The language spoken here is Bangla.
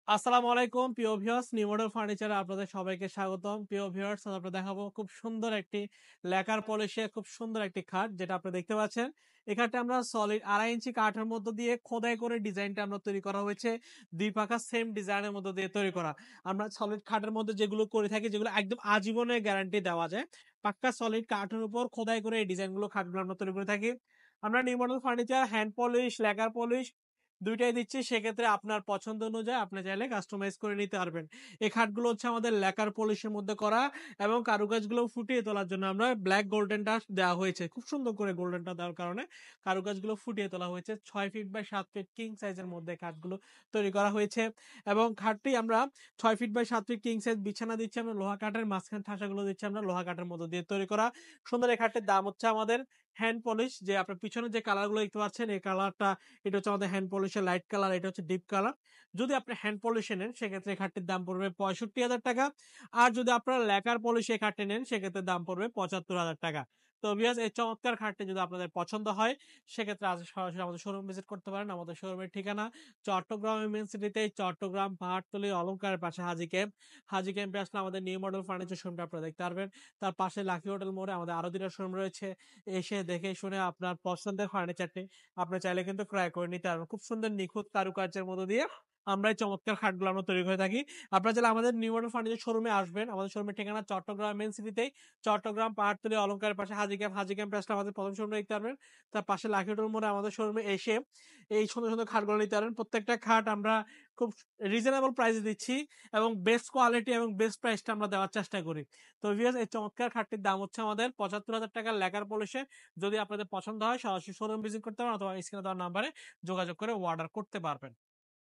আসসালামু আলাইকুম প্রিয় ভিউয়ার্স, নিউ মডেল ফার্নিচারে আপনাদের সবাইকে স্বাগতম। প্রিয় ভিউয়ার্স, আজ আপনাদের দেখাবো খুব সুন্দর একটি লেকার পলিশে খুব সুন্দর একটি খাট, যেটা আপনারা দেখতে পাচ্ছেন। এই খাটটা আমরা সলিড 2.5 ইঞ্চি কাঠের মধ্য দিয়ে খোদাই করে ডিজাইনটা আমরা তৈরি করা হয়েছে। দুই পাকা সেম ডিজাইনের মধ্য দিয়ে তৈরি করা। আমরা সলিড খাটের মধ্যে যেগুলো করে থাকি, যেগুলো একদম আজীবনের গ্যারান্টি দেওয়া যায়, পাক্কা সলিড কাঠের উপর খোদাই করে এই ডিজাইনগুলো খাটগুলো আমরা তৈরি করে থাকি। আমরা new model furniture hand polish, lacquer polish দুইটাই দিচ্ছি। সেক্ষেত্রে আপনার পছন্দ অনুযায়ী আপনি চাইলে কাস্টমাইজ করে নিতে পারবেন। এই খাটগুলো হচ্ছে আমাদের ল্যাকার পলিশের মধ্যে করা, এবং কারুকাজগুলো ফুটিয়ে তোলার জন্য আমরা ব্ল্যাক গোল্ডেনটা দেওয়া হয়েছে। খুব সুন্দর করে গোল্ডেনটা দেওয়ার কারণে কারুকাজগুলো ফুটিয়ে তোলা হয়েছে। 6 ফিট বাই 7 ফিট কিং সাইজের মধ্যে খাটগুলো তৈরি করা হয়েছে। এবং খাটটি আমরা 6 feet by 7 feet king size বিছানা দিচ্ছি আমরা লোহা কাঠের, মাঝখান ঠাসাগুলো দিচ্ছি আমরা লোহা কাঠের মধ্যে দিয়ে তৈরি করা। সুন্দর এই খাটটির দাম হচ্ছে আমাদের হ্যান্ড পলিশ, যে আপনার পিছনে যে কালারগুলো দেখতে পাচ্ছেন, এই কালারটা এটা হচ্ছে আমাদের হ্যান্ড পলিশের লাইট কালার, এটা হচ্ছে ডিপ কালার। যদি আপনি হ্যান্ড পলিশে নেন সেক্ষেত্রে এই খাটটির দাম পড়বে 65,000 টাকা। আর যদি আপনারা ল্যাকার পলিশে এই খাটটি নেন সেক্ষেত্রে দাম পড়বে 75,000 টাকা। তো ভিউয়ার্স, এই চমৎকার খাটটি যদি আপনাদের পছন্দ হয় সেক্ষেত্রে আজ সরাসরি আমাদের শোরুম ভিজিট করতে পারেন। আমাদের শোরুমের ঠিকানা চট্টগ্রাম মেইন সিটিতে, চট্টগ্রাম পাহাড়তলী অলংকারের পাশে হাজি ক্যাম্প। হাজি ক্যাম্পে আসলে আমাদের নিউ মডেল ফার্নিচার শোরুমটা আপনারা দেখতে পারবেন। তার পাশে লাকি হোটেল মোড়ে আমাদের আরো দুটো শোরুম রয়েছে। এসে দেখে শুনে আপনার পছন্দের ফার্নিচারটি আপনি চাইলে কিন্তু ক্রয় করে নিতে পারবেন। খুব সুন্দর নিখুঁত কারুকার্যের মধ্য দিয়ে আমরা এই চমৎকার খাটগুলো আমরা তৈরি করে থাকি। আপনারা চাইলে আমাদের নিউ মডেল ফার্নিচার শোরুমে আসবেন। আমাদের শোরুমের ঠিকানা চট্টগ্রাম মেইন সিটিতেই, চট্টগ্রাম পাহাড়তলী অলংকারের পাশে হাজি ক্যাম্প। হাজি ক্যাম্পে আসলে আমাদের প্রথম শোরুমটা দেখতে পারবেন। তার পাশে লাকি হোটেল মোড়ে আমাদের শোরুমে এসে এই সুন্দর সুন্দর খাটগুলো নিতে পারবেন। প্রত্যেকটা খাট আমরা খুব রিজনেবল প্রাইসে দিচ্ছি, এবং বেস্ট কোয়ালিটি এবং বেস্ট প্রাইসটা আমরা দেওয়ার চেষ্টা করি। তো ভিউয়ার্স, এই চমৎকার খাটটির দাম হচ্ছে আমাদের 75,000 টাকা লেকার পলিশে। যদি আপনাদের পছন্দ হয় সরাসরি শোরুম ভিজিট করতে পারেন, অথবা স্ক্রিনে দেওয়া নাম্বারে যোগাযোগ করে অর্ডার করতে পারবেন।